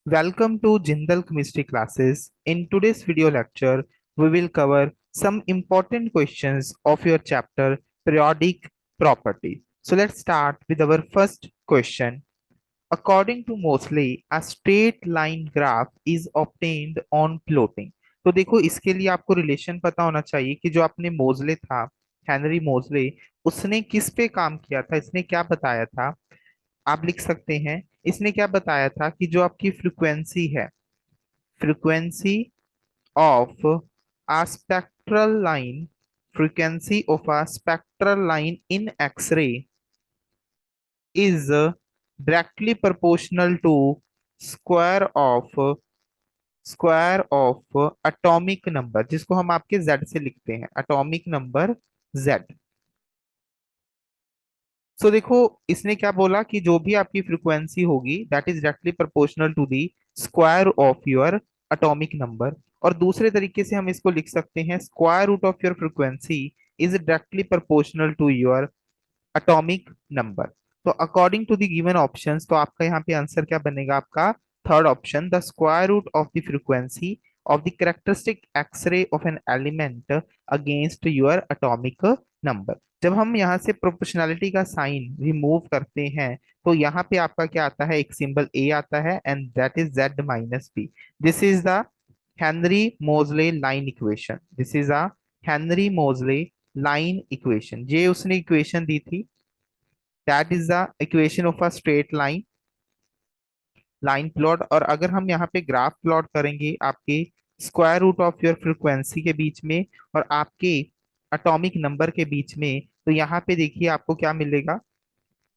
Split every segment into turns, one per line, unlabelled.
Welcome to Jindal Chemistry classes. In today's video lecture, we will cover some important questions of your chapter Periodic Property. So let's start with our first question. According to Moseley, a straight line graph is obtained on plotting. तो देखो इसके लिए आपको relation पता होना चाहिए कि जो आपने मोजले था, हेनरी मोजले, उसने किस पे काम किया था, इसने क्या बताया था। आप लिख सकते हैं, इसने क्या बताया था कि जो आपकी फ्रीक्वेंसी है, frequency of a spectral line frequency of a spectral line in X-ray is directly proportional to square of square of atomic number, जिसको हम आपके Z से लिखते हैं, atomic number Z। सो देखो इसने क्या बोला कि जो भी आपकी फ्रीक्वेंसी होगी that is directly proportional to the square of your atomic number. और दूसरे तरीके से हम इसको लिख सकते हैं square root of your frequency is directly proportional to your atomic number. तो according to the given options, तो आपका यहाँ पे आंसर क्या बनेगा, आपका third option, the square root of the frequency of the characteristic X-ray of an element against your atomic number. जब हम यहाँ से प्रोपोर्शनैलिटी का साइन रिमूव करते हैं तो यहाँ पे आपका क्या आता है, एक सिंबल ए आता है and that is Z minus B. This is the Henry Moseley line equation. This is a Henry Moseley line equation. ये उसने इक्वेशन दी थी, that is the equation of a straight line line plot. और अगर हम यहाँ पे graph plot करेंगे आपके square root of your frequency के बीच में और आपके एटॉमिक नंबर के बीच में, तो यहाँ पे देखिए आपको क्या मिलेगा,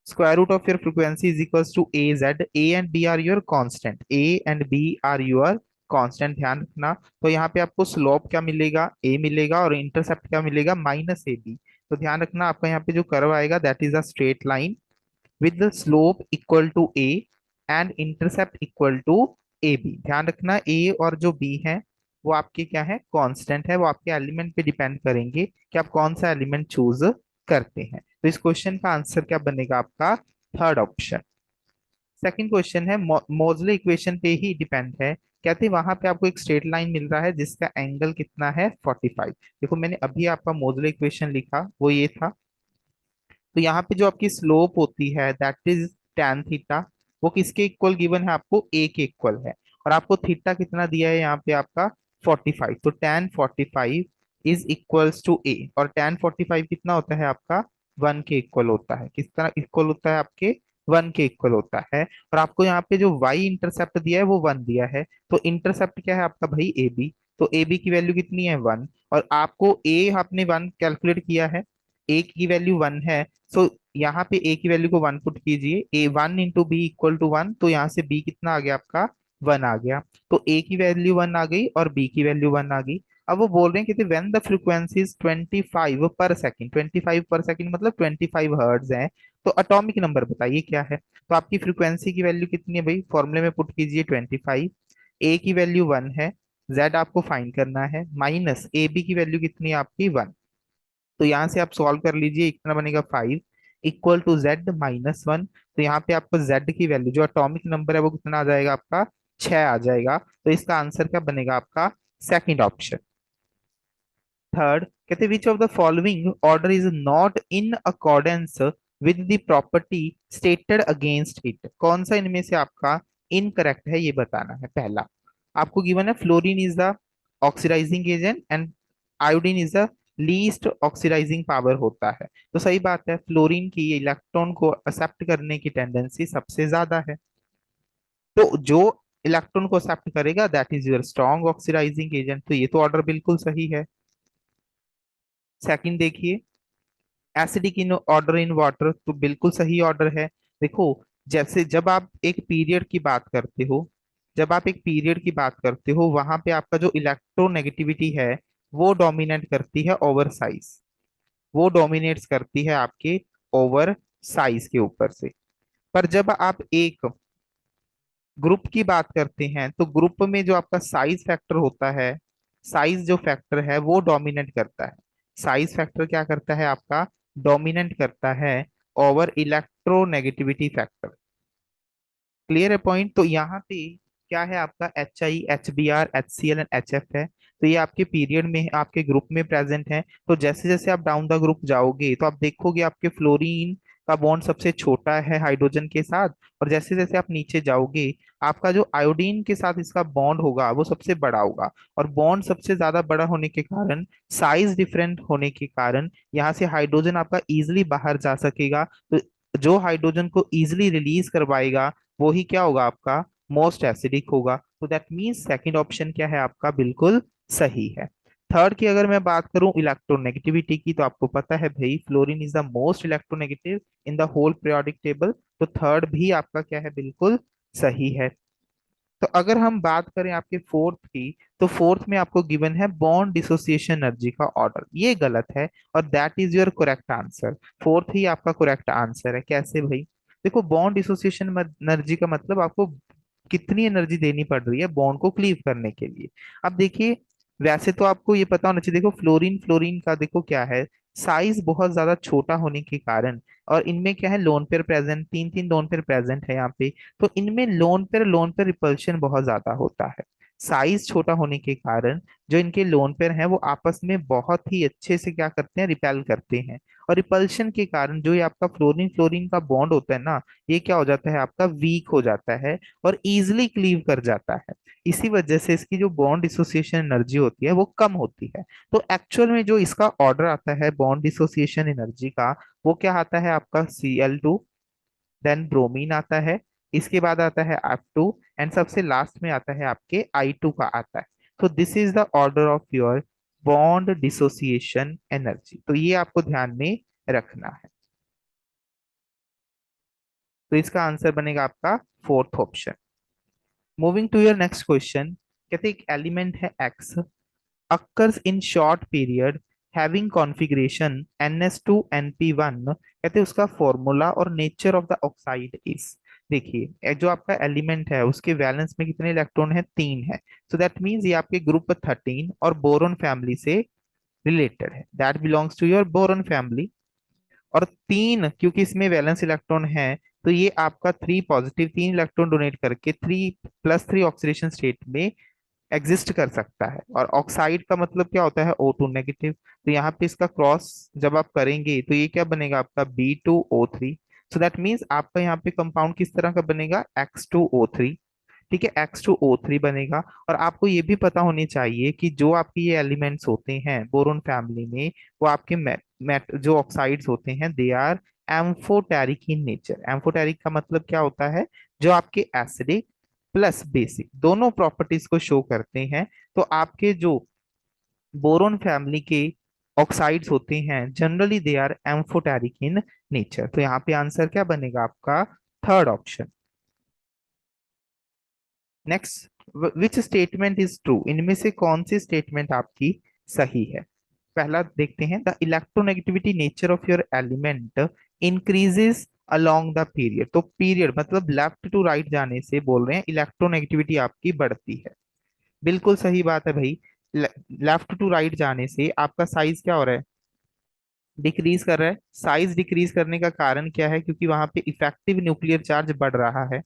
square root of your frequency is equals to A Z. A and B are your constant, A and B are your constant, ध्यान रखना। तो यहाँ पे आपको स्लोप क्या मिलेगा, ए मिलेगा, और इंटरसेप्ट क्या मिलेगा, माइनस ए बी। तो ध्यान रखना आपका यहाँ पे जो कर्व आएगा that is a straight line with the slope equal to a and intercept equal to ab। ध्यान रखना a और जो b है वो आपके क्या है, कांस्टेंट है, वो आपके एलिमेंट पे डिपेंड करेंगे कि आप कौन सा एलिमेंट चूज करते हैं। तो इस क्वेश्चन का आंसर क्या बनेगा, आपका थर्ड ऑप्शन। सेकंड क्वेश्चन है, मोजले इक्वेशन पे ही डिपेंड है। कहते हैं वहां पे आपको एक स्ट्रेट लाइन मिल रहा है जिसका एंगल कितना है, 45। देखो मैंने अभी आपका मोजले इक्वेशन लिखा वो ये था। तो यहाँ पे जो आपकी स्लोप होती है दैट इज tan थीटा, वो किसके इक्वल गिवन है, आपको ए के इक्वल है। और आपको थीटा कितना दिया है यहाँ पे आपका 45। तो tan 45 इज इक्वल्स टू ए, और tan 45 कितना होता है आपका 1 के इक्वल होता है। किस तरह इक्वल होता है, आपके 1 के इक्वल होता है। और आपको यहाँ पे जो y इंटरसेप्ट दिया है वो 1 दिया है। तो इंटरसेप्ट क्या है आपका भाई, ए बी। तो ए बी की वैल्यू कितनी है, 1। और आपको ए आपने 1 कैलकुलेट किया है, ए की वैल्यू 1 है। सो यहाँ पे ए की वैल्यू को 1 पुट कीजिए, ए 1 इंटू बी इक्वल टू 1। तो यहाँ से बी कितना आ गया आपका, 1 आ गया। तो ए की वैल्यू 1 आ गई और बी की वैल्यू 1 आ गई। अब वो बोल रहे हैं कि व्हेन द फ्रीक्वेंसी इज 25 पर सेकंड, 25 पर सेकंड मतलब 25 हर्ट्ज है, तो एटॉमिक नंबर बताइए क्या है। तो आपकी फ्रीक्वेंसी की वैल्यू कितनी है भाई, फॉर्मूले में पुट कीजिए 25, ए की वैल्यू 1 है, जेड आपको फाइंड करना है, माइनस ए बी की वैल्यू कितनी है आपकी 1। तो यहाँ से आप सॉल्व कर लीजिए, कितना बनेगा 5 इक्वल टू जेड माइनस 1। तो यहाँ पे आपको जेड की वैल्यू जो एटॉमिक नंबर है वो कितना आ जाएगा आपका, 6 आ जाएगा। तो इसका आंसर क्या बनेगा आपका, सेकंड ऑप्शन। थर्ड कहते which of the following order is not in accordance with the property stated against it. कौन सा इनमें से आपका इनकरेक्ट है ये बताना है। पहला आपको गिवन है fluorine is the oxidising agent and iodine is the least oxidising power होता है। तो सही बात है, फ्लोरीन की इलेक्ट्रॉन को एक्सेप्ट करने की टेंडेंसी सबसे ज्यादा है। तो जो इलेक्ट्रॉन को एक्सेप्ट करेगा that is your strong oxidising agent. तो ये तो ऑर्डर बिल्कुल सही है। सेकंड देखिए, acidic in order in water, तो बिल्कुल सही ऑर्डर है। देखो जैसे जब आप एक पीरियड की बात करते हो, जब आप एक पीरियड की बात करते हो वहां पे आपका जो इलेक्ट्रोनेगेटिविटी है वो डोमिनेट करती है ओवर साइज, वो डोमिनेट्स करती है आपके ओवर साइज के ऊपर से। पर जब आप एक ग्रुप की बात करते हैं तो ग्रुप में जो आपका साइज फैक्टर होता है, साइज जो फैक्टर है वो डोमिनेट करता है। साइज फैक्टर क्या करता है आपका, डोमिनेट करता है ओवर इलेक्ट्रोनेगेटिविटी फैक्टर। क्लियर है पॉइंट। तो यहाँ पे क्या है आपका HI, HBr, HCl and HF है। तो ये आपके पीरियड में आपके ग्रुप में प्रेजेंट है। तो जैसे जैसे आप डाउन द ग्रुप जाओगे तो आप देखोगे आपके फ्लोरीन का बॉन्ड सबसे छोटा है हाइड्रोजन के साथ, और जैसे जैसे आप नीचे जाओगे आपका जो आयोडीन के साथ इसका बॉन्ड होगा वो सबसे बड़ा होगा। और बॉन्ड सबसे ज्यादा बड़ा होने के कारण, साइज डिफरेंट होने के कारण यहाँ से हाइड्रोजन आपका इजिली बाहर जा सकेगा। तो जो हाइड्रोजन को इजिली रिलीज करवाएगा वो ही क्या होगा आपका मोस्ट एसिडिक होगा। तो दैट मीन्स सेकंड ऑप्शन क्या है आपका बिल्कुल सही है। थर्ड की अगर मैं बात करूं इलेक्ट्रोनेगेटिविटी की, तो आपको पता है भाई fluorine is the most electronegative in the whole periodic table. तो थर्ड भी आपका क्या है बिल्कुल सही है। तो अगर हम बात करें आपके फोर्थ की, तो फोर्थ में आपको गिवन है बॉन्ड डिसोसिएशन एनर्जी का ऑर्डर, ये गलत है और that is your correct answer. Fourth ही आपका करेक्ट आंसर है। कैसे भाई? देखो बॉन्ड डिसोसिएशन एनर्जी का मतलब आपको कितनी एनर्जी देनी पड़ रही है बॉन्ड को क्लीव करने के लिए। अब देखिए, वैसे तो आपको ये पता होना चाहिए, देखो फ्लोरीन फ्लोरीन का देखो क्या है, साइज बहुत ज्यादा छोटा होने के कारण, और इनमें क्या है लोन पेयर प्रेजेंट, तीन तीन लोन पेयर प्रेजेंट है यहाँ पे। तो इनमें लोन पेयर रिपल्शन बहुत ज्यादा होता है। साइज छोटा होने के कारण जो इनके लोन पेयर हैं वो आपस में बहुत ही अच्छे से क्या करते हैं, रिपेल करते हैं। और रिपल्शन के कारण जो ये आपका फ्लोरीन फ्लोरीन का बॉन्ड होता है ना, ये क्या हो जाता है आपका वीक हो जाता है और इजिली क्लीव कर जाता है। इसी वजह से इसकी जो बॉन्ड डिसोसिएशन एनर्जी होती है वो कम होती है। तो एक्चुअल में जो इसका ऑर्डर आता है बॉन्ड डिसोसिएशन एनर्जी का, वो क्या आता है आपका Cl2, देन ब्रोमीन आता है, इसके बाद आता है F2, एंड सबसे लास्ट में आता है आपके I2 का आता है। तो this is the order of your bond dissociation energy. तो ये आपको ध्यान में रखना है। तो इसका आंसर बनेगा आपका fourth option. Moving to your next question, कहते हैं एक एलिमेंट है X occurs in short period having configuration NS2 NP1, कहते हैं उसका फॉर्मूला और nature of the oxide is. देखिए जो आपका एलिमेंट है उसके वैलेंस में कितने इलेक्ट्रॉन है, 3 है। सो दैट मीन्स ये आपके ग्रुप 13 और बोरॉन फैमिली से रिलेटेड है, that belongs to your boron family. और 3 क्योंकि इसमें वैलेंस इलेक्ट्रॉन है, तो ये आपका 3 पॉजिटिव, 3 इलेक्ट्रॉन डोनेट करके 3+3 ऑक्सीडेशन स्टेट में एग्जिस्ट कर सकता है। और ऑक्साइड का मतलब क्या होता है, O2 नेगेटिव। तो यहाँ पे इसका क्रॉस जब आप करेंगे तो ये क्या बनेगा आपका B2O3। सो दैट मीन्स आपका यहाँ पे कंपाउंड किस तरह का बनेगा, X2O3। ठीक है, X2O3 बनेगा। और आपको ये भी पता होनी चाहिए कि जो आपके ये एलिमेंट्स होते हैं बोरोन फैमिली में, वो आपके जो ऑक्साइड्स होते हैं they are amphoteric in nature. Amphoteric का मतलब क्या होता है, जो आपके एसिडिक प्लस बेसिक दोनों प्रॉपर्टीज को शो करते हैं। तो आपके जो बोरोन फैमिली के ऑक्साइड्स होते हैं generally they are amphoteric in nature. तो यहाँ पे आंसर क्या बनेगा आपका third option. Next, which statement is true, इनमें से कौन सी स्टेटमेंट आपकी सही है? पहला देखते हैं, the electronegativity nature of your element increases along the period. तो पीरियड मतलब लेफ्ट टू राइट जाने से बोल रहे हैं इलेक्ट्रोनेगेटिविटी आपकी बढ़ती है। बिल्कुल सही बात है भाई। लेफ्ट टू राइट जाने से आपका साइज क्या हो रहा है, डिक्रीज कर रहा है। साइज डिक्रीज करने का कारण क्या है, क्योंकि वहां पे इफेक्टिव न्यूक्लियर चार्ज बढ़ रहा है।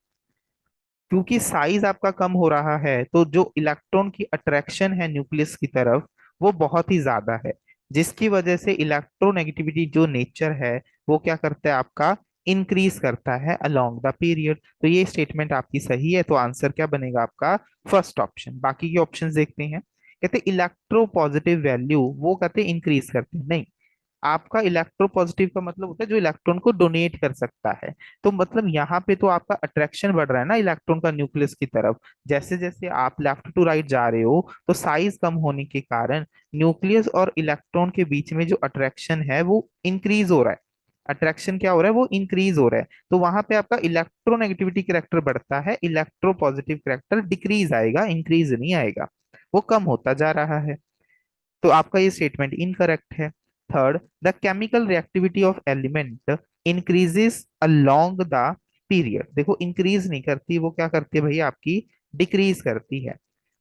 क्योंकि साइज आपका कम हो रहा है तो जो इलेक्ट्रॉन की अट्रैक्शन है न्यूक्लियस की तरफ वो बहुत ही ज्यादा है, जिसकी वजह से इलेक्ट्रोनेगेटिविटी जो नेचर है वो क्या करता है आपका इंक्रीज करता है अलोंग द पीरियड। तो ये स्टेटमेंट आपकी सही है। तो आंसर क्या बनेगा आपका फर्स्ट ऑप्शन। बाकी के ऑप्शंस देखते हैं। कहते इलेक्ट्रो पॉजिटिव वैल्यू वो कहते इंक्रीज करते हैं, नहीं। आपका इलेक्ट्रो पॉजिटिव का मतलब होता है जो इलेक्ट्रॉन को डोनेट कर सकता है। तो मतलब यहाँ पे तो आपका अट्रैक्शन बढ़ रहा है ना इलेक्ट्रॉन का न्यूक्लियस की तरफ। जैसे जैसे आप लेफ्ट टू राइट जा रहे हो तो साइज कम होने के कारण न्यूक्लियस और इलेक्ट्रॉन के बीच में जो अट्रैक्शन है वो इंक्रीज हो रहा है। अट्रैक्शन क्या हो रहा है, वो इंक्रीज हो रहा है। तो वहां पे आपका इलेक्ट्रोनेगेटिविटी करेक्टर बढ़ता है, इलेक्ट्रो पॉजिटिव करेक्टर डिक्रीज आएगा, इंक्रीज नहीं आएगा, वो कम होता जा रहा है। तो आपका ये स्टेटमेंट इनकरेक्ट है। Third, the chemical reactivity of element increases along the period. देखो इंक्रीज नहीं करती, वो क्या करती है भाई आपकी डिक्रीज करती है।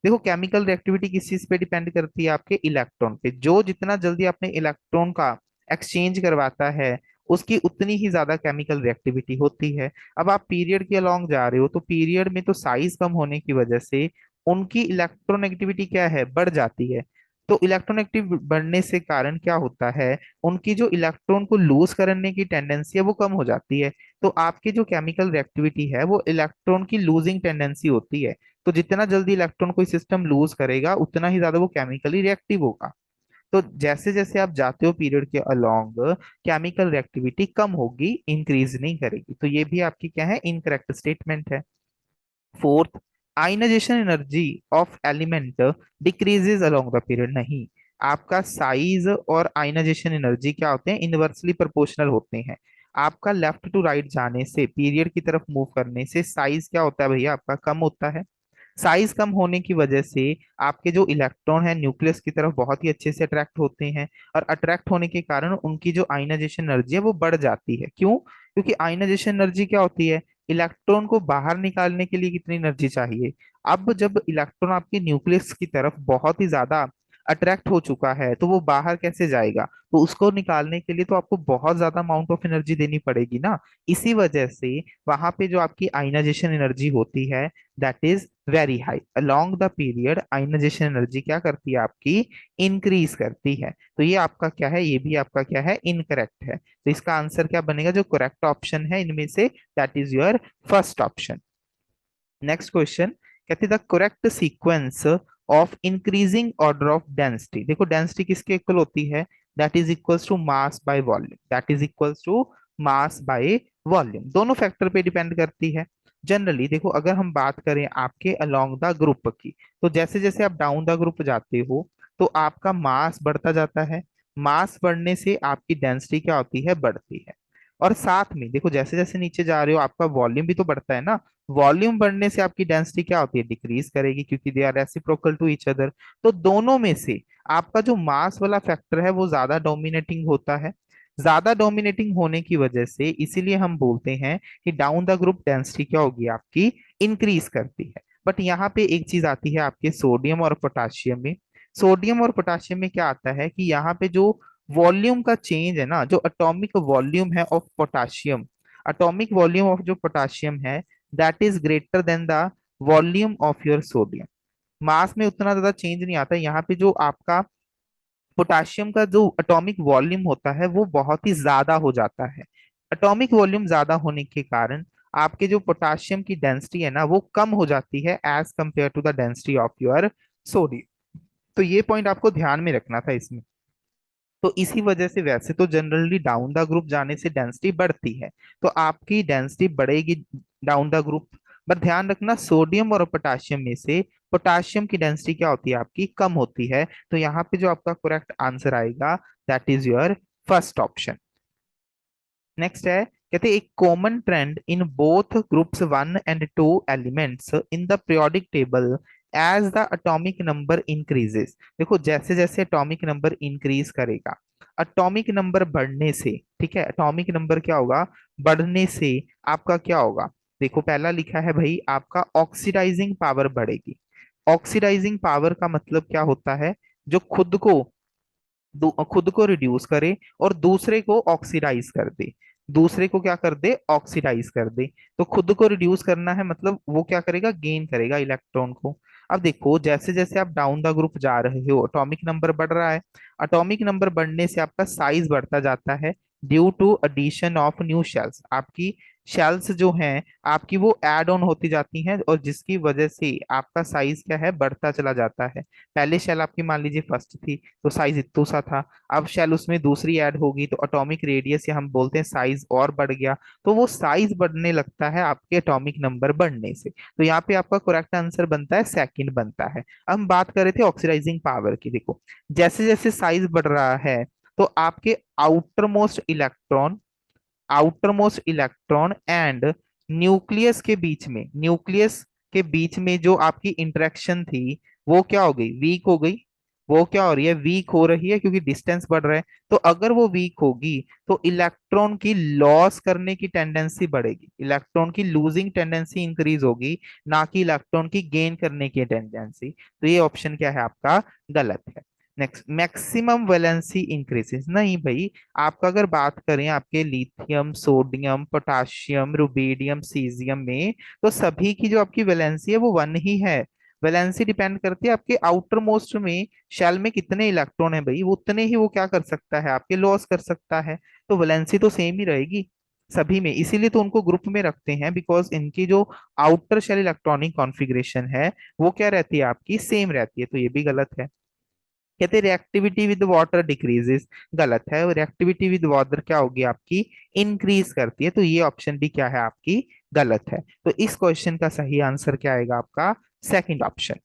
देखो केमिकल रिएक्टिविटी किस चीज पे डिपेंड करती है, आपके इलेक्ट्रॉन पे। जो जितना जल्दी अपने इलेक्ट्रॉन का एक्सचेंज करवाता है उसकी उतनी ही ज्यादा केमिकल रिएक्टिविटी होती है। अब आप पीरियड के अलोंग जा रहे हो तो पीरियड में तो साइज कम होने की वजह से उनकी इलेक्ट्रोनेगेटिविटी क्या है, बढ़ जाती है। तो इलेक्ट्रोनेगेटिव बढ़ने से कारण क्या होता है, उनकी जो इलेक्ट्रॉन को लूज करने की टेंडेंसी है वो कम हो जाती है। तो आपकी जो केमिकल रिएक्टिविटी है वो इलेक्ट्रॉन की लूजिंग टेंडेंसी होती है। तो जितना जल्दी इलेक्ट्रॉन कोई सिस्टम लूज करेगा उतना ही ज्यादा वो केमिकली रिएक्टिव होगा। तो जैसे जैसे आप जाते हो पीरियड के अलोंग, केमिकल रिएक्टिविटी कम होगी, इंक्रीज नहीं करेगी। तो ये भी आपकी क्या है, इनकरेक्ट स्टेटमेंट है। Fourth, ionisation energy of element decreases along the period. नहीं, आपका साइज और आयनाइजेशन एनर्जी क्या होते हैं, इनवर्सली प्रोपोर्शनल होते हैं। आपका लेफ्ट टू राइट जाने से, पीरियड की तरफ मूव करने से साइज क्या होता है भैया, आपका कम होता है। साइज कम होने की वजह से आपके जो इलेक्ट्रॉन है न्यूक्लियस की तरफ बहुत ही अच्छे से अट्रैक्ट होते हैं। और अट्रैक्ट होने के कारण उनकी जो आयनाइजेशन एनर्जी है वो बढ़ जाती है। क्यों? क्योंकि आयनाइजेशन एनर्जी क्या होती है, इलेक्ट्रॉन को बाहर निकालने के लिए कितनी एनर्जी चाहिए। अब जब इलेक्ट्रॉन आपके न्यूक्लियस की तरफ बहुत ही ज्यादा अट्रैक्ट हो चुका है तो वो बाहर कैसे जाएगा, तो उसको निकालने के लिए तो आपको बहुत ज्यादा अमाउंट ऑफ एनर्जी देनी पड़ेगी ना। इसी वजह से वहां पे जो आपकी आयनाइजेशन एनर्जी होती है that is very high. Along the period ionisation energy क्या करती है आपकी, इंक्रीज करती है। तो ये आपका क्या है, ये भी आपका क्या है, इनकरेक्ट है। तो इसका आंसर क्या बनेगा, जो करेक्ट ऑप्शन है इनमें से, that is your first option. Next question कहते the correct sequence of increasing order of density. देखो डेंसिटी किसके इक्वल होती है, that is equals to mass by volume, that is equals to mass by volume. दोनों factor पे depend करती है। Generally देखो अगर हम बात करें आपके अलोंग द ग्रुप की, तो जैसे जैसे आप डाउन द ग्रुप जाते हो तो आपका मास बढ़ता जाता है। मास बढ़ने से आपकी डेंसिटी क्या होती है, बढ़ती है। और साथ में देखो जैसे जैसे नीचे जा रहे हो आपका वॉल्यूम भी तो बढ़ता है ना। वॉल्यूम बढ़ने से आपकी डेंसिटी क्या होती है, डिक्रीज करेगी, क्योंकि they are reciprocal to each other. तो दोनों में से आपका जो मास वाला फैक्टर है वो ज्यादा डोमिनेटिंग होता है। ज्यादा डोमिनेटिंग होने की वजह से इसीलिए हम बोलते हैं कि डाउन द ग्रुप डेंसिटी क्या होगी आपकी, इंक्रीज करती है। बट यहाँ पे एक चीज आती है आपके सोडियम और पोटाशियम में। सोडियम और पोटाशियम में क्या आता है कि यहाँ पे जो वॉल्यूम का चेंज है ना, जो अटोमिक वॉल्यूम है of potassium, atomic volume of जो पोटाशियम है that is greater than the volume of your sodium. Mass में उतना ज्यादा चेंज नहीं आता यहाँ पे। जो आपका पोटाशियम का जो एटॉमिक वॉल्यूम होता है वो बहुत ही ज्यादा हो जाता है। एटॉमिक वॉल्यूम ज्यादा होने के कारण आपके जो पोटाशियम की डेंसिटी है ना वो कम हो जाती है as compare to the density of your sodium. तो ये पॉइंट आपको ध्यान में रखना था इसमें। तो इसी वजह से वैसे तो जनरली डाउन द ग्रुप जाने से डेंसिटी बढ़ती है, तो आपकी डेंसिटी बढ़ेगी डाउन द ग्रुप। पर ध्यान रखना सोडियम और पोटाशियम में से पोटाशियम की डेंसिटी क्या होती है आपकी, कम होती है। तो यहाँ पे जो आपका करेक्ट आंसर आएगा that is your first option. Next है, कहते हैं एक common trend in both groups 1 and 2 elements in the periodic table as the atomic number increases. देखो जैसे जैसे एटॉमिक नंबर इंक्रीज करेगा, एटॉमिक नंबर बढ़ने से, ठीक है, एटॉमिक नंबर क्या होगा, बढ़ने से आपका क्या होगा। देखो पहला लिखा है भाई आपका ऑक्सीडाइजिंग पावर बढ़ेगी। ऑक्सीडाइजिंग पावर का मतलब क्या होता है, जो खुद को रिड्यूस करे और दूसरे को ऑक्सीडाइज कर दे। दूसरे को क्या कर दे, ऑक्सीडाइज कर दे। तो खुद को रिड्यूस करना है मतलब वो क्या करेगा, गेन करेगा इलेक्ट्रॉन को। अब देखो जैसे जैसे आप डाउन द ग्रुप जा रहे हो एटॉमिक नंबर बढ़ रहा है। एटॉमिक नंबर बढ़ने से आपका साइज बढ़ता जाता है due to addition of new shells. आपकी शेल्स जो हैं आपकी वो ऐड ऑन होती जाती हैं और जिसकी वजह से आपका साइज क्या है, बढ़ता चला जाता है। पहले शेल आपकी मान लीजिए फर्स्ट थी तो साइज इतना सा था। अब शेल उसमें दूसरी ऐड होगी तो एटॉमिक रेडियस या हम बोलते हैं साइज और बढ़ गया। तो वो साइज बढ़ने लगता है आपके एटॉमिक नंबर बढ़ने से। तो यहाँ पे आपका करेक्ट आंसर बनता है सेकंड बनता है। अब हम बात कर रहे थे ऑक्सीडाइजिंग पावर की। देखो जैसे जैसे साइज बढ़ रहा है तो आपके outer most electron, outermost electron and nucleus के बीच में, न्यूक्लियस के बीच में जो आपकी इंटरेक्शन थी वो क्या हो गई, वीक हो गई। वो क्या हो रही है, वीक हो रही है क्योंकि डिस्टेंस बढ़ रहा है। तो अगर वो वीक होगी तो इलेक्ट्रॉन की लॉस करने की टेंडेंसी बढ़ेगी, इलेक्ट्रॉन की लूजिंग टेंडेंसी इंक्रीज होगी, ना कि इलेक्ट्रॉन की गेन करने की टेंडेंसी। तो ये ऑप्शन क्या है आपका, गलत है। नेक्स्ट, मैक्सिमम वैलेंसी इंक्रीजेस, नहीं भाई। आपका अगर बात करें आपके lithium, sodium, potassium, rubidium, caesium में, तो सभी की जो आपकी वैलेंसी है वो वन ही है। वैलेंसी डिपेंड करती है आपके आउटर मोस्ट में शेल में कितने इलेक्ट्रॉन है भाई, वो उतने ही वो क्या कर सकता है, आपके लॉस कर सकता है। तो वैलेंसी तो सेम ही रहेगी सभी में, इसीलिए तो उनको ग्रुप में रखते हैं, बिकॉज इनकी जो आउटर शेल इलेक्ट्रॉनिक कॉन्फ़िगरेशन है वो क्या रहती है, आपकी सेम रहती है। तो ये भी गलत है। कहते हैं रिएक्टिविटी विद वाटर डिक्रीजेस, गलत है। और रिएक्टिविटी विद वाटर क्या होगी आपकी, इंक्रीज करती है। तो ये ऑप्शन भी क्या है आपकी, गलत है। तो इस क्वेश्चन का सही आंसर क्या आएगा आपका, सेकंड ऑप्शन।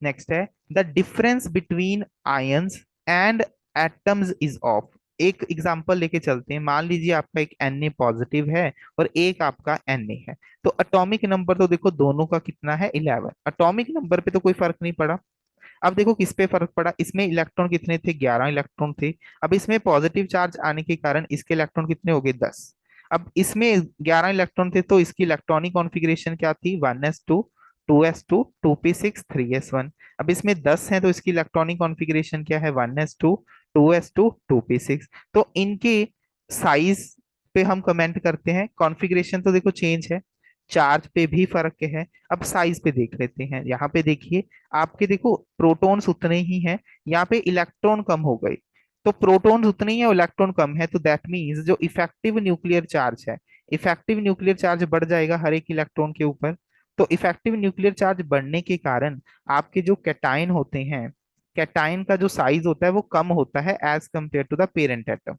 नेक्स्ट है, the difference between ions and atoms is of. एक एग्जांपल लेके चलते हैं, मान लीजिए आपका एक Na पॉजिटिव है और एक आपका Na है। तो एटॉमिक नंबर तो देखो दोनों का कितना है, 11। एटॉमिक नंबर पे तो कोई फर्क नहीं पड़ा। अब देखो किस पे फर्क पड़ा, इसमें इलेक्ट्रॉन कितने थे, 11 इलेक्ट्रॉन थे। अब इसमें पॉजिटिव चार्ज आने के कारण इसके इलेक्ट्रॉन कितने हो गए, 10। अब इसमें 11 इलेक्ट्रॉन थे तो इसकी इलेक्ट्रॉनिक कॉन्फ़िगरेशन क्या थी, 1s2, 2s2, 2p6, 3s1। अब इसमें 10 है तो इसकी इलेक्ट्रॉनिक कॉन्फ़िगरेशन क्या है, 1s2, 2s2, 2p6। तो इनके साइज पे हम कमेंट करते हैं, कॉन्फ़िगरेशन तो देखो चेंज है, चार्ज पे भी फर्क है। अब साइज पे देख लेते हैं, यहाँ पे देखिए आपके देखो प्रोटॉन्स उतने ही हैं, यहाँ पे इलेक्ट्रॉन कम हो गए। तो प्रोटॉन्स उतने ही है और इलेक्ट्रॉन कम है, तो दैट मीन्स जो इफेक्टिव न्यूक्लियर चार्ज है, इफेक्टिव न्यूक्लियर चार्ज बढ़ जाएगा हर एक इलेक्ट्रॉन के ऊपर। तो इफेक्टिव न्यूक्लियर चार्ज बढ़ने के कारण आपके जो कैटायन होते हैं, कैटायन का जो साइज होता है वो कम होता है as compare to the parent atom.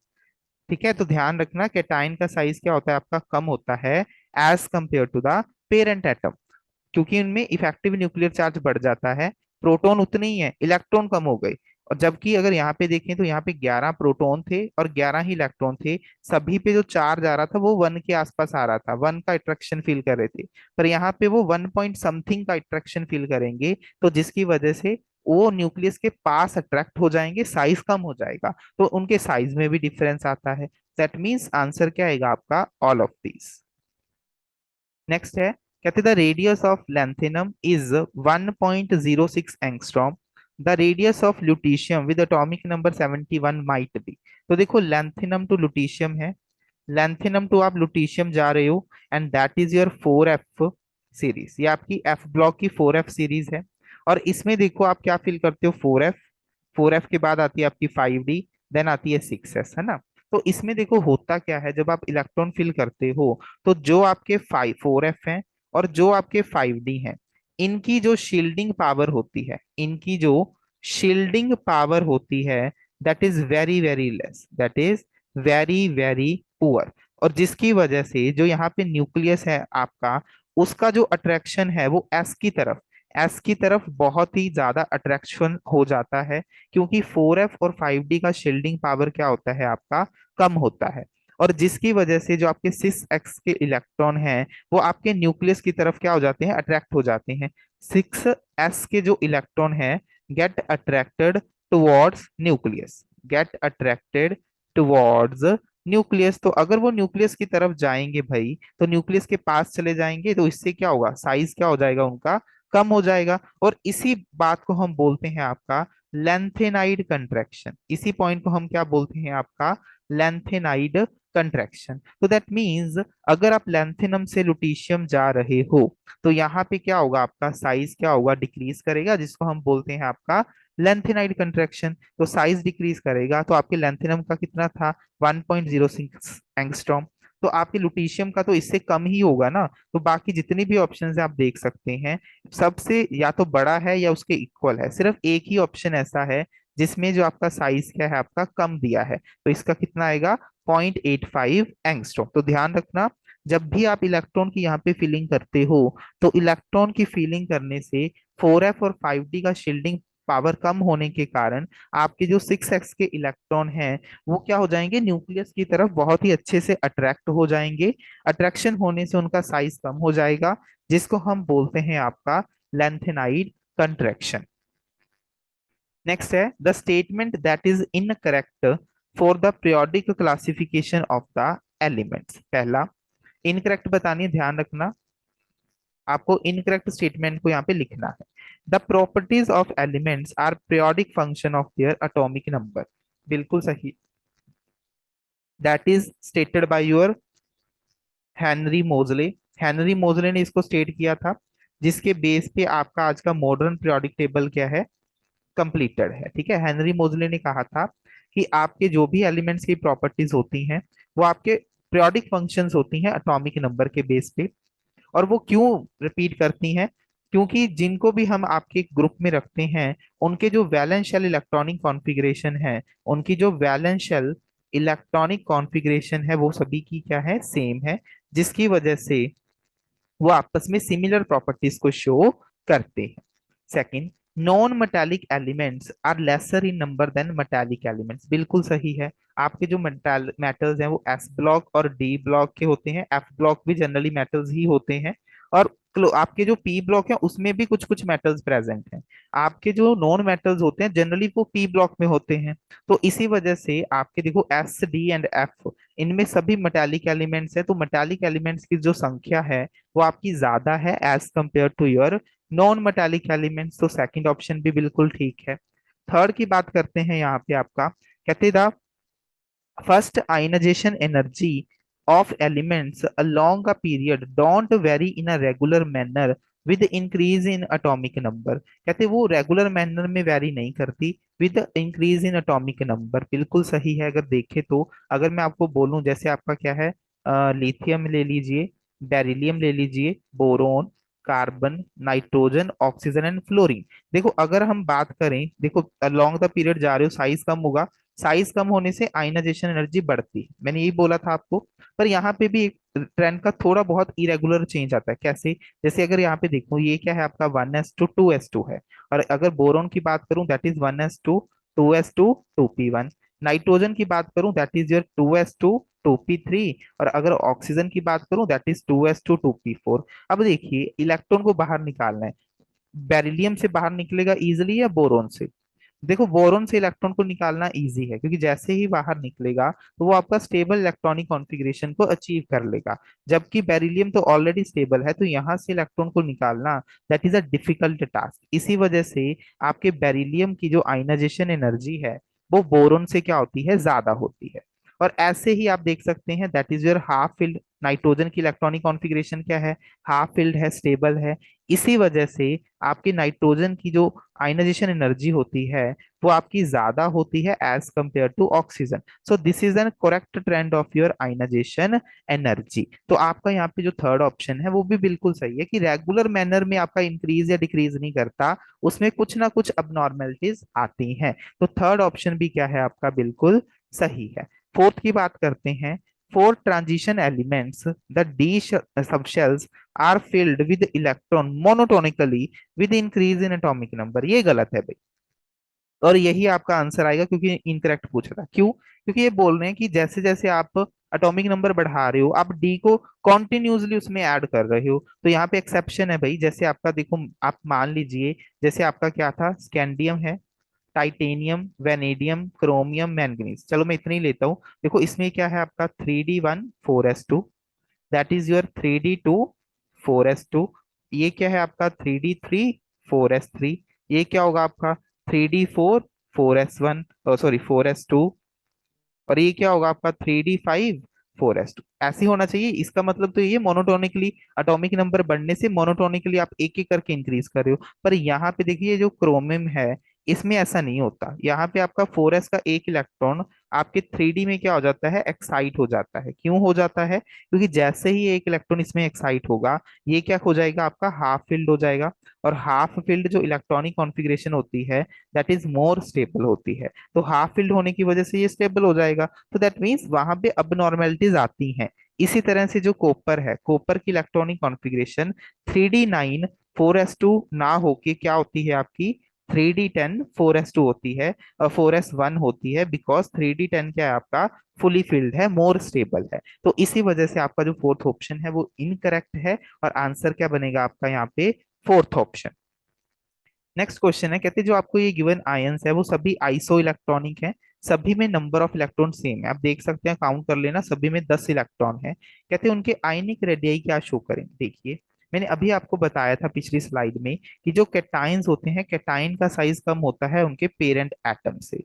ठीक है, तो ध्यान रखना कैटायन का साइज क्या होता है आपका, कम होता है as compare to the parent atom, क्योंकि इनमें इफेक्टिव न्यूक्लियर चार्ज बढ़ जाता है। प्रोटॉन उतने ही है, इलेक्ट्रॉन कम हो गए। और जबकि अगर यहाँ पे देखें तो यहाँ पे 11 प्रोटॉन थे और 11 ही इलेक्ट्रॉन थे। सभी पे जो चार्ज आ रहा था वो वन के आसपास आ रहा था, वन का अट्रैक्शन फील कर रहे थे। पर यहाँ पे वो वन पॉइंट समथिंग का अट्रैक्शन फील करेंगे, तो जिसकी वजह से वो न्यूक्लियस के पास अट्रैक्ट हो जाएंगे, साइज कम हो जाएगा। तो उनके साइज में भी डिफरेंस आता है। दैट मीन्स आंसर क्या आएगा आपका, ऑल ऑफ दीज। नेक्स्ट है, कहते the radius of lanthanum is 1.06 angstrom, the radius of lutetium with atomic number 71 might be. तो देखो लैंथेनम टू लुटीशियम है, लैंथेनम टू आप लुटीशियम जा रहे हो, and that is your 4f series, ये आपकी एफ ब्लॉक की 4f सीरीज है। और इसमें देखो आप क्या फिल करते हो, 4f, 4f के बाद आती है आपकी 5d, देन आती है 6s, है ना। तो इसमें देखो होता क्या है, जब आप इलेक्ट्रॉन फिल करते हो तो जो आपके 4f हैं और जो आपके 5d हैं, इनकी जो शील्डिंग पावर होती है, इनकी जो शील्डिंग पावर होती है, that is very very less, that is very very poor. और जिसकी वजह से जो यहाँ पे न्यूक्लियस है आपका, उसका जो अट्रैक्शन है वो एस की तरफ बहुत ही ज्यादा अट्रैक्शन हो जाता है, क्योंकि 4f और 5d का शील्डिंग पावर क्या होता है आपका, कम होता है। और जिसकी वजह से जो आपके 6x के इलेक्ट्रॉन हैं वो आपके न्यूक्लियस की तरफ क्या हो जाते हैं, अट्रैक्ट हो जाते हैं। 6s के जो इलेक्ट्रॉन है get attracted towards nucleus, get attracted towards nucleus. तो अगर वो न्यूक्लियस की तरफ जाएंगे भाई, तो न्यूक्लियस के पास चले जाएंगे, तो इससे क्या होगा, साइज क्या हो जाएगा उनका, कम हो जाएगा। और इसी बात को हम बोलते हैं आपका लेंथेनाइड कंट्रैक्शन, इसी पॉइंट को हम क्या बोलते हैं आपका, लेंथेनाइड कंट्रैक्शन। तो दैट मीन्स अगर आप लेंथेनम से लुटीशियम जा रहे हो, तो यहाँ पे क्या होगा, आपका साइज क्या होगा, डिक्रीज करेगा, जिसको हम बोलते हैं आपका लेंथेनाइड कंट्रैक्शन। तो साइज डिक्रीज करेगा, तो आपके लेंथेनम का कितना था, 1.06 एंगस्ट्रॉम। तो आपके लुटीशियम का तो इससे कम ही होगा ना। तो बाकी जितनी भी ऑप्शन है आप देख सकते हैं, सबसे या तो बड़ा है या उसके इक्वल है। सिर्फ एक ही ऑप्शन ऐसा है जिसमें जो आपका साइज क्या है, आपका कम दिया है। तो इसका कितना आएगा, 0.85 एंगस्ट्रॉम। तो ध्यान रखना, जब भी आप इलेक्ट्रॉन की यहाँ पे फिलिंग करते हो, तो इलेक्ट्रॉन की फिलिंग करने से 4f और 5d का शील्डिंग पावर कम होने के कारण आपके जो 6x के इलेक्ट्रॉन हैं वो क्या हो जाएंगे, न्यूक्लियस की तरफ बहुत ही अच्छे से अट्रैक्ट हो जाएंगे। अट्रैक्शन होने से उनका साइज कम हो जाएगा, जिसको हम बोलते हैं आपका लेंथेनाइड कंट्रैक्शन। नेक्स्ट है, the statement that is incorrect for the periodic classification of the elements. पहला इनकरेक्ट बतानी है, ध्यान रखना, आपको इनकरेक्ट स्टेटमेंट को यहाँ पे लिखना है। The properties of elements are periodic function of their atomic number. बिल्कुल सही, that is stated by your Henry Moseley. Henry Moseley ने इसको स्टेट किया था, जिसके बेस पे आपका आज का मॉडर्न पीरियोडिक टेबल क्या है, कंप्लीटेड है। ठीक है, हेनरी मोजले ने कहा था कि आपके जो भी एलिमेंट्स की प्रॉपर्टीज होती हैं वो आपके पीरियोडिक फंक्शंस होती हैं एटॉमिक नंबर के बेस पे। और वो क्यों रिपीट करती हैं, क्योंकि जिनको भी हम आपके ग्रुप में रखते हैं उनके जो वैलेंस शेल इलेक्ट्रॉनिक कॉन्फ़िगरेशन है, उनकी जो वैलेंस शेल इलेक्ट्रॉनिक कॉन्फ़िगरेशन है वो सभी की क्या है, सेम है, जिसकी वजह से वो आपस में सिमिलर प्रॉपर्टीज को शो करते हैं। Second, non metallic elements are lesser in number than metallic elements. बिल्कुल सही है, आपके जो मेटल्स हैं वो एस ब्लॉक और डी ब्लॉक के होते हैं, एफ ब्लॉक भी जनरली मेटल्स ही होते हैं, और आपके जो पी ब्लॉक है उसमें भी कुछ कुछ मेटल्स प्रेजेंट हैं। आपके जो नॉन मेटल्स होते हैं जनरली वो पी ब्लॉक में होते हैं। तो इसी वजह से आपके देखो एस डी एंड एफ, इनमें सभी मेटालिक एलिमेंट्स है, तो मेटालिक एलिमेंट्स की जो संख्या है वो आपकी ज्यादा है as compare to your non metallic elements. तो सेकंड ऑप्शन भी बिल्कुल ठीक है। थर्ड की बात करते हैं यहाँ पे आपका, कहते the first ionization energy of elements along a period don't vary in a regular manner with increase in atomic number। कहते वो रेगुलर मैनर में वैरी नहीं करती with increase in atomic number. बिल्कुल सही है, अगर देखें तो अगर मैं आपको बोलूं जैसे आपका क्या है, लिथियम ले लीजिए, बेरिलियम ले लीजिए, boron, carbon, nitrogen, oxygen and fluorine. देखो अगर हम बात करें, देखो अलोंग द पीरियड जा रहे हो साइज कम होगा, साइज कम होने से आयनाइजेशन एनर्जी बढ़ती है, मैंने यही बोला था आपको। पर यहाँ पे भी एक ट्रेंड का थोड़ा बहुत इरेगुलर चेंज आता है। कैसे, जैसे अगर यहाँ पे देखो ये क्या है आपका 1s2 2s2 है, और अगर बोरोन की बात करूं that is 1s2 2s2 2p1। Nitrogen की बात करूं that is your 2s2 2p3, और अगर ऑक्सीजन की बात करूं दैट इज 2s2 2p4। अब देखिए इलेक्ट्रॉन को बाहर निकालना है, बेरिलियम से बाहर निकलेगा इजिली या बोरोन से? देखो बोरोन से इलेक्ट्रॉन को निकालना इजी है, क्योंकि जैसे ही बाहर निकलेगा तो वो आपका स्टेबल इलेक्ट्रॉनिक कॉन्फ़िगरेशन को अचीव कर लेगा, जबकि बेरिलियम तो ऑलरेडी स्टेबल है, तो यहाँ से इलेक्ट्रॉन को निकालना that is a difficult task. इसी वजह से आपके बेरिलियम की जो आयनाइजेशन एनर्जी है वो बोरोन से क्या होती है, ज्यादा होती है। और ऐसे ही आप देख सकते हैं that is your half filled, nitrogen की इलेक्ट्रॉनिक कॉन्फ़िगरेशन क्या है, हाफ फिल्ड है, स्टेबल है। इसी वजह से आपकी नाइट्रोजन की जो आयनाइजेशन एनर्जी होती है वो आपकी ज्यादा होती है as compare to oxygen. So this is an correct trend of your ionization energy. तो आपका यहाँ पे जो थर्ड ऑप्शन है वो भी बिल्कुल सही है कि रेगुलर मैनर में आपका इंक्रीज या डिक्रीज नहीं करता, उसमें कुछ ना कुछ अबनॉर्मेलिटीज आती हैं। तो थर्ड ऑप्शन भी क्या है आपका, बिल्कुल सही है। फोर्थ की बात करते हैं, four transition elements the D subshells are filled with electron monotonically with increase in atomic number. ये गलत है भाई, और यही आपका आंसर आएगा, क्योंकि इनकरेक्ट पूछा था। क्यों? क्योंकि ये बोल रहे हैं कि जैसे जैसे आप एटॉमिक नंबर बढ़ा रहे हो आप डी को कॉन्टिन्यूसली उसमें ऐड कर रहे हो। तो यहाँ पे एक्सेप्शन है भाई, जैसे आपका देखो, आप मान लीजिए जैसे आपका क्या था, स्कैंडियम है, टाइटेनियम, वेनेडियम, क्रोमियम, मैंगनीज, चलो मैं इतने ही लेता हूँ। देखो इसमें क्या है आपका 3d1 4s2, that is your 3d2 4s2। ये क्या है आपका 3d3 4s3। ये क्या होगा आपका 3d4 4s1, सॉरी 4s2। और ये क्या होगा आपका 3d5 4s2। ऐसे ही होना चाहिए, इसका मतलब तो ये मोनोटोनिकली एटॉमिक नंबर बढ़ने से मोनोटोनिकली आप एक एक करके इंक्रीज कर रहे हो। पर यहाँ पे देखिए जो क्रोमियम है इसमें ऐसा नहीं होता, यहाँ पे आपका 4s का एक इलेक्ट्रॉन आपके 3d में क्या हो जाता है, एक्साइट हो जाता है। क्यों हो जाता है? क्योंकि जैसे ही एक इलेक्ट्रॉन इसमें एक्साइट होगा ये क्या हो जाएगा, आपका हाफ फील्ड हो जाएगा। और हाफ फील्ड जो इलेक्ट्रॉनिक कॉन्फ़िगरेशन होती है दैट इज मोर स्टेबल होती है, तो हाफ फील्ड होने की वजह से ये स्टेबल हो जाएगा। तो दैट मीन्स वहां पे अबनॉर्मेलिटीज आती हैं। इसी तरह से जो कॉपर है, कॉपर की इलेक्ट्रॉनिक कॉन्फ़िगरेशन 3d9 4s2 ना होके क्या होती है आपकी 3d10 4s2 होती है, और 4s1 होती है, बिकॉज 3d10 क्या है आपका फुली फिल्ड है, मोर स्टेबल है। तो इसी वजह से आपका जो फोर्थ ऑप्शन है वो इनकरेक्ट है, और आंसर क्या बनेगा आपका यहाँ पे, फोर्थ ऑप्शन। नेक्स्ट क्वेश्चन है, कहते हैं जो आपको ये गिवन आयंस है वो सभी आइसो इलेक्ट्रॉनिक हैं, सभी में नंबर ऑफ इलेक्ट्रॉन सेम है। आप देख सकते हैं, काउंट कर लेना, सभी में 10 इलेक्ट्रॉन है। कहते हैं उनके आयनिक रेडियाई क्या शो करें। देखिए मैंने अभी आपको बताया था पिछली स्लाइड में कि जो कैटाइन्स होते हैं, कैटाइन का साइज कम होता है उनके पेरेंट एटम से,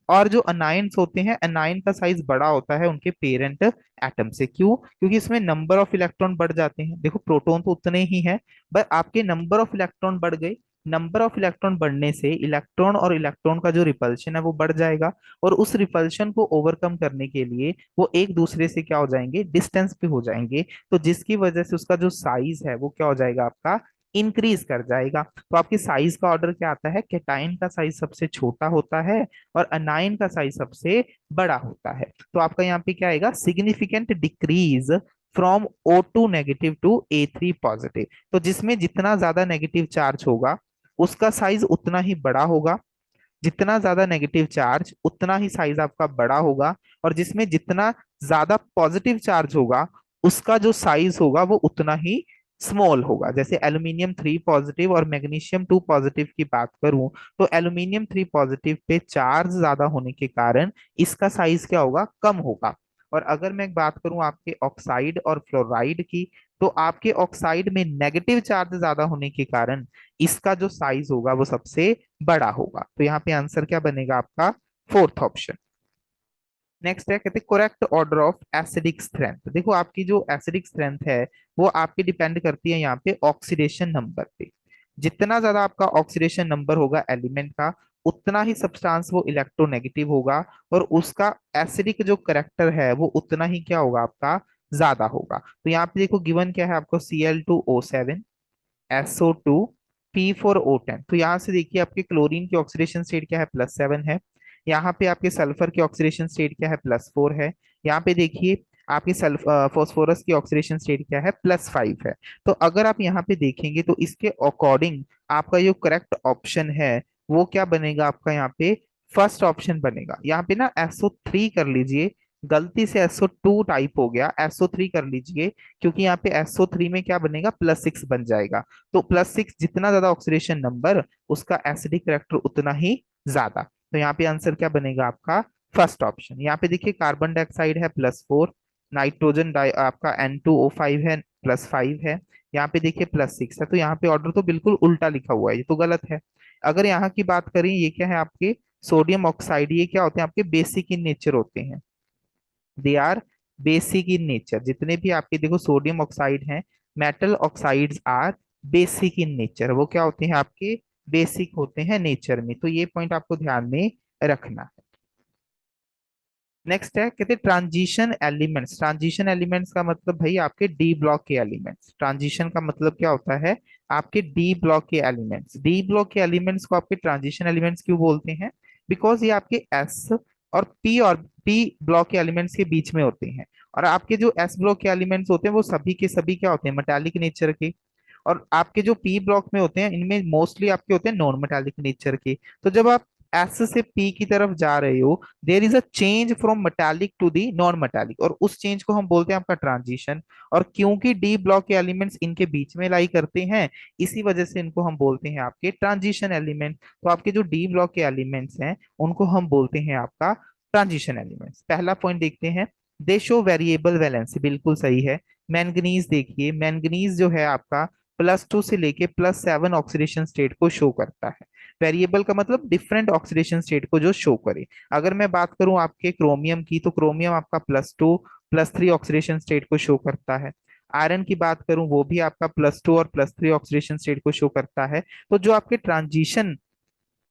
और जो अनाइंस होते हैं, अनाइन का साइज बड़ा होता है उनके पेरेंट एटम से। क्यों? क्योंकि इसमें नंबर ऑफ इलेक्ट्रॉन बढ़ जाते हैं। देखो प्रोटॉन तो उतने ही हैं, बट आपके नंबर ऑफ इलेक्ट्रॉन बढ़ गए। नंबर ऑफ इलेक्ट्रॉन बढ़ने से इलेक्ट्रॉन और इलेक्ट्रॉन का जो रिपल्शन है वो बढ़ जाएगा, और उस रिपल्शन को ओवरकम करने के लिए वो एक दूसरे से क्या हो जाएंगे, डिस्टेंस पे हो जाएंगे। तो जिसकी वजह से उसका जो साइज है वो क्या हो जाएगा, आपका इंक्रीज कर जाएगा। तो आपकी साइज का ऑर्डर क्या आता है, कैटाइन का साइज सबसे छोटा होता है और अनाइन का साइज सबसे बड़ा होता है। तो आपका यहाँ पे क्या आएगा, significant decrease from O2 negative to A3 positive. तो जिसमें जितना ज्यादा नेगेटिव चार्ज होगा उसका साइज उतना ही बड़ा होगा, जितना ज्यादा नेगेटिव चार्ज उतना ही साइज आपका बड़ा होगा, और जिसमें जितना ज्यादा पॉजिटिव चार्ज होगा उसका जो साइज होगा वो उतना ही स्मॉल होगा। जैसे एल्यूमिनियम 3 पॉजिटिव और मैग्नीशियम 2 पॉजिटिव की बात करूं, तो एल्यूमिनियम 3 पॉजिटिव पे चार्ज ज्यादा होने के कारण इसका साइज क्या होगा, कम होगा। और अगर मैं बात करूं आपके ऑक्साइड और फ्लोराइड की, तो आपके ऑक्साइड में नेगेटिव चार्ज ज्यादा होने के कारण इसका जो साइज होगा वो सबसे बड़ा होगा। तो यहाँ पे आंसर क्या बनेगा आपका, फोर्थ ऑप्शन। नेक्स्ट है, कहते हैं correct order of acidic strength. देखो आपकी जो एसिडिक स्ट्रेंथ है वो आपकी डिपेंड करती है यहाँ पे ऑक्सीडेशन नंबर पे। जितना ज्यादा आपका ऑक्सीडेशन नंबर होगा एलिमेंट का, उतना ही सब्सटेंस वो इलेक्ट्रोनेगेटिव होगा, और उसका एसिडिक जो करेक्टर है वो उतना ही क्या होगा, आपका ज्यादा होगा। तो यहाँ पे देखो गिवन क्या है आपको, Cl2O7, SO2, P4O10। तो यहाँ से देखिए आपके क्लोरीन की ऑक्सीडेशन स्टेट क्या है, +7 है। यहाँ पे आपके सल्फर की ऑक्सीडेशन स्टेट क्या है, +4 है। यहाँ पे देखिए आपकी फॉस्फोरस की ऑक्सीडेशन स्टेट क्या है, +5 है। तो अगर आप यहाँ पे देखेंगे तो इसके अकॉर्डिंग आपका जो करेक्ट ऑप्शन है वो क्या बनेगा, आपका यहाँ पे फर्स्ट ऑप्शन बनेगा। यहाँ पे ना SO3 कर लीजिए, गलती से SO2 टाइप हो गया, SO3 कर लीजिए, क्योंकि यहाँ पे SO3 में क्या बनेगा, +6 बन जाएगा। तो +6 जितना ज्यादा ऑक्सीडेशन नंबर उसका एसिडिक करेक्टर उतना ही ज्यादा। तो यहाँ पे आंसर क्या बनेगा आपका, फर्स्ट ऑप्शन। यहाँ पे देखिए कार्बन डाइऑक्साइड है +4, नाइट्रोजन डाई आपका N2O5 है +5 है, यहाँ पे देखिए +6 है। तो यहाँ पे ऑर्डर तो बिल्कुल उल्टा लिखा हुआ है, ये तो गलत है। अगर यहाँ की बात करें, ये क्या है आपके सोडियम ऑक्साइड, ये क्या होते हैं आपके बेसिक इन नेचर होते हैं, they are basic in nature. जितने भी आपके देखो सोडियम ऑक्साइड हैं, metal oxides are basic in nature, वो क्या होते हैं आपके बेसिक होते हैं नेचर में। तो ये पॉइंट आपको ध्यान में रखना है। नेक्स्ट है, कहते हैं ट्रांजिशन एलिमेंट्स। ट्रांजिशन एलिमेंट्स का मतलब भाई आपके डी ब्लॉक के एलिमेंट्स। ट्रांजिशन का मतलब क्या होता है, आपके डी ब्लॉक के एलिमेंट्स। डी ब्लॉक के एलिमेंट्स को आपके ट्रांजिशन एलिमेंट्स क्यों बोलते हैं, बिकॉज ये आपके एस और पी ब्लॉक के एलिमेंट्स के बीच में होते हैं। और आपके जो एस ब्लॉक के एलिमेंट्स होते हैं वो सभी के सभी क्या होते हैं, मेटालिक नेचर के। और आपके जो पी ब्लॉक में होते हैं इनमें मोस्टली आपके होते हैं नॉन मेटालिक नेचर के। तो जब आप एस से पी की तरफ जा रहे हो, there is a change from metallic to the non metallic, और उस चेंज को हम बोलते हैं आपका ट्रांजिशन। और क्योंकि डी ब्लॉक के एलिमेंट्स इनके बीच में लाई करते हैं, इसी वजह से इनको हम बोलते हैं आपके ट्रांजिशन एलिमेंट। तो आपके जो डी ब्लॉक के एलिमेंट्स हैं उनको हम बोलते हैं आपका ट्रांजिशन एलिमेंट्स। पहला पॉइंट देखते हैं, दे शो वेरिएबल वैलेंसी, बिल्कुल सही है। मैंगनीज देखिए, मैंगनीज जो है आपका +2 से लेके +7 ऑक्सीडेशन स्टेट को शो करता है। वेरिएबल का मतलब डिफरेंट ऑक्सीडेशन स्टेट को जो शो करे। अगर मैं बात करूं आपके क्रोमियम की, तो क्रोमियम आपका +2 +3 ऑक्सीडेशन स्टेट को शो करता है। आयरन की बात करूं, वो भी आपका +2 और +3 ऑक्सीडेशन स्टेट को शो करता है। तो जो आपके ट्रांजिशन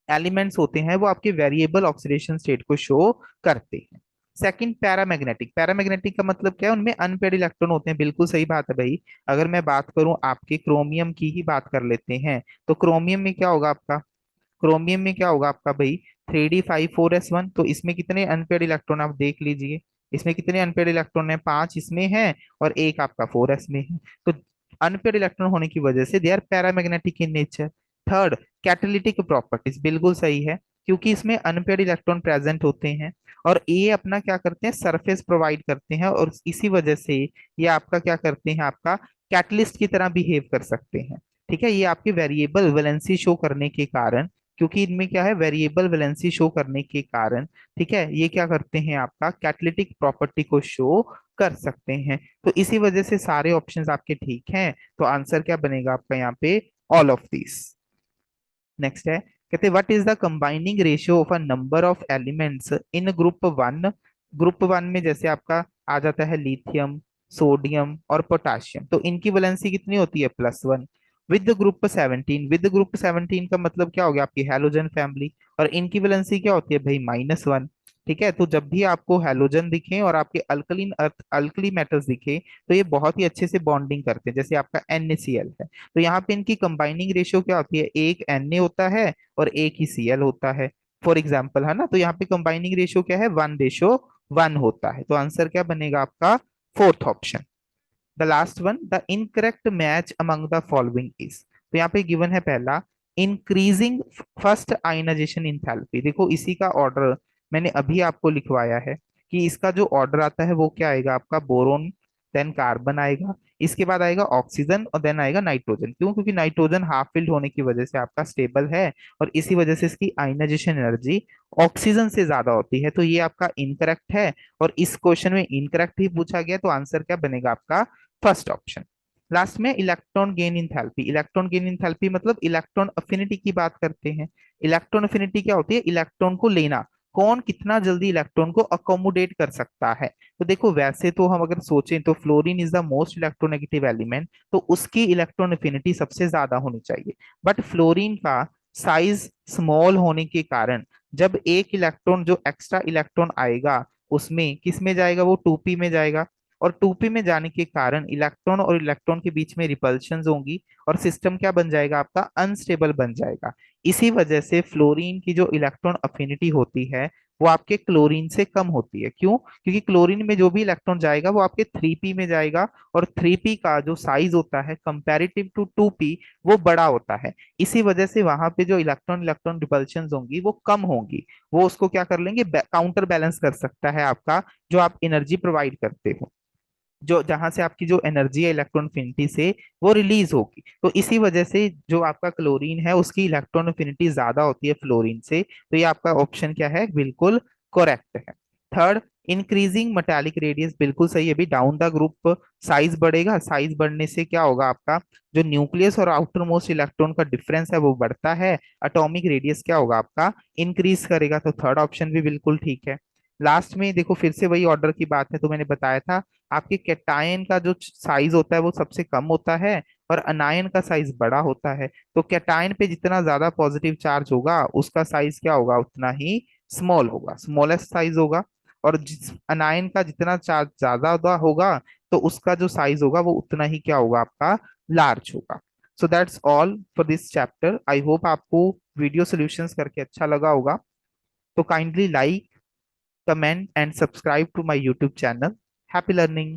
एलिमेंट्स होते हैं वो आपके वेरिएबल ऑक्सीडेशन स्टेट को शो करते हैं। Second, paramagnetic. पैरामैग्नेटिक का मतलब क्या है, उनमें अनपेड इलेक्ट्रॉन होते हैं, बिल्कुल सही बात है भाई। अगर मैं बात करूं आपके क्रोमियम की ही बात कर लेते हैं, तो क्रोमियम में क्या होगा आपका, क्रोमियम में क्या होगा आपका भाई 3d5 4s1। तो इसमें कितने अनपेड इलेक्ट्रॉन आप देख लीजिए, इसमें कितने अनपेड इलेक्ट्रॉन है, 5 इसमें है और एक आपका 4s में है। तो अनपेड इलेक्ट्रॉन होने की वजह से they are paramagnetic in nature. Third, catalytic properties, बिल्कुल सही है, क्योंकि इसमें अनपेड इलेक्ट्रॉन प्रेजेंट होते हैं और ये अपना क्या करते हैं, सरफेस प्रोवाइड करते हैं, और इसी वजह से ये आपका क्या करते हैं, आपका कैटलिस्ट की तरह बिहेव कर सकते हैं। ठीक है, ये आपके वेरिएबल वैलेंसी शो करने के कारण, क्योंकि इनमें क्या है वेरिएबल वैलेंसी शो करने के कारण, ठीक है, ये क्या करते हैं आपका कैटलिटिक प्रॉपर्टी को शो कर सकते हैं। तो इसी वजह से सारे ऑप्शंस आपके ठीक हैं। तो आंसर क्या बनेगा आपका यहाँ पे? All of this. नेक्स्ट है, कहते what is the combining ratio of a number of elements in group one. Group one में जैसे आपका आ जाता है लिथियम, सोडियम और पोटाशियम, तो इनकी वैलेंसी कितनी होती है? +1। विद ग्रुप 17, विद ग्रुप 17 का मतलब क्या हो गया? आपकी हैलोजन फैमिली, और इनकी वैलेंसी क्या होती है भाई? -1। ठीक है, तो जब भी आपको हैलोजन दिखे और आपके अल्कलीन अर्थ अल्कली मेटल्स दिखे, तो ये बहुत ही अच्छे से बॉन्डिंग करते हैं, जैसे आपका NaCl है। तो यहाँ पे इनकी कंबाइनिंग रेशियो क्या होती है? एक Na होता है और एक ही Cl होता है, फॉर एग्जाम्पल, है ना। तो यहाँ पे कंबाइनिंग रेशियो क्या है? 1:1 होता है। तो आंसर क्या बनेगा आपका? Fourth option. The last one, the incorrect match among the following is. तो यहाँ पे गिवन है पहला, इंक्रीजिंग फर्स्ट आयनाइजेशन इंथैल्पी। देखो इसी का ऑर्डर मैंने अभी आपको लिखवाया है कि इसका जो ऑर्डर आता है वो क्या आएगा आपका? बोरोन, देन कार्बन आएगा, इसके बाद आएगा ऑक्सीजन और देन आएगा नाइट्रोजन। क्यों? क्योंकि नाइट्रोजन हाफ फिल्ड होने की वजह से आपका स्टेबल है, और इसी वजह से इसकी आयनाइजेशन एनर्जी ऑक्सीजन से ज्यादा होती है। तो ये आपका इनकरेक्ट है, और इस क्वेश्चन में इनकरेक्ट ही पूछा गया, तो आंसर क्या बनेगा आपका? First option. लास्ट में electron gain enthalpy. Electron gain enthalpy मतलब इलेक्ट्रॉन अफिनिटी की बात करते हैं। इलेक्ट्रॉन अफिनिटी क्या होती है? इलेक्ट्रॉन को लेना, कौन कितना जल्दी इलेक्ट्रॉन को अकोमोडेट कर सकता है। तो देखो वैसे तो हम अगर सोचें तो fluorine is the most electronegative element, तो उसकी इलेक्ट्रॉन अफिनिटी सबसे ज्यादा होनी चाहिए। बट फ्लोरीन का साइज स्मॉल होने के कारण जब एक इलेक्ट्रॉन जो एक्स्ट्रा इलेक्ट्रॉन आएगा उसमें किस में जाएगा? वो 2p में जाएगा, और 2p में जाने के कारण इलेक्ट्रॉन और इलेक्ट्रॉन के बीच में रिपल्शंस होंगी, और सिस्टम क्या बन जाएगा आपका? अनस्टेबल बन जाएगा। इसी वजह से फ्लोरीन की जो इलेक्ट्रॉन अफिनिटी होती है वो आपके क्लोरीन से कम होती है। क्यों? क्योंकि क्लोरीन में जो भी इलेक्ट्रॉन जाएगा वो आपके 3p में जाएगा, और 3p का जो साइज होता है कंपैरेटिव टू 2p वो बड़ा होता है। इसी वजह से वहां पे जो इलेक्ट्रॉन इलेक्ट्रॉन रिपल्शंस होंगी वो कम होंगी। वो उसको क्या कर लेंगे? काउंटर बैलेंस कर सकता है आपका जो आप एनर्जी प्रोवाइड करते हो, जो जहां से आपकी जो एनर्जी है इलेक्ट्रॉन अफिनिटी से वो रिलीज होगी। तो इसी वजह से जो आपका क्लोरीन है उसकी इलेक्ट्रॉन अफिनिटी ज्यादा होती है फ्लोरीन से। तो ये आपका ऑप्शन क्या है? बिल्कुल करेक्ट है। थर्ड, इंक्रीजिंग मेटालिक रेडियस, बिल्कुल सही है। अभी डाउन द ग्रुप साइज बढ़ेगा, साइज बढ़ने से क्या होगा? आपका जो न्यूक्लियस और आउटर मोस्ट इलेक्ट्रॉन का डिफरेंस है वो बढ़ता है, एटॉमिक रेडियस क्या होगा आपका? इंक्रीज करेगा। तो थर्ड ऑप्शन भी बिल्कुल ठीक है। लास्ट में देखो फिर से वही ऑर्डर की बात है, तो मैंने बताया था आपके कैटायन का जो साइज होता है वो सबसे कम होता है, और अनायन का साइज बड़ा होता है। तो कैटायन पे जितना ज्यादा पॉजिटिव चार्ज होगा उसका साइज क्या होगा? उतना ही स्मॉल होगा, स्मॉलेस्ट साइज होगा। और जिस अनायन का जितना चार्ज ज्यादा होगा तो उसका जो साइज होगा वो उतना ही क्या होगा? आपका लार्ज होगा। So that's all for this chapter. I hope आपको वीडियो सॉल्यूशंस करके अच्छा लगा होगा। तो kindly like, comment and subscribe to my YouTube channel. Happy learning!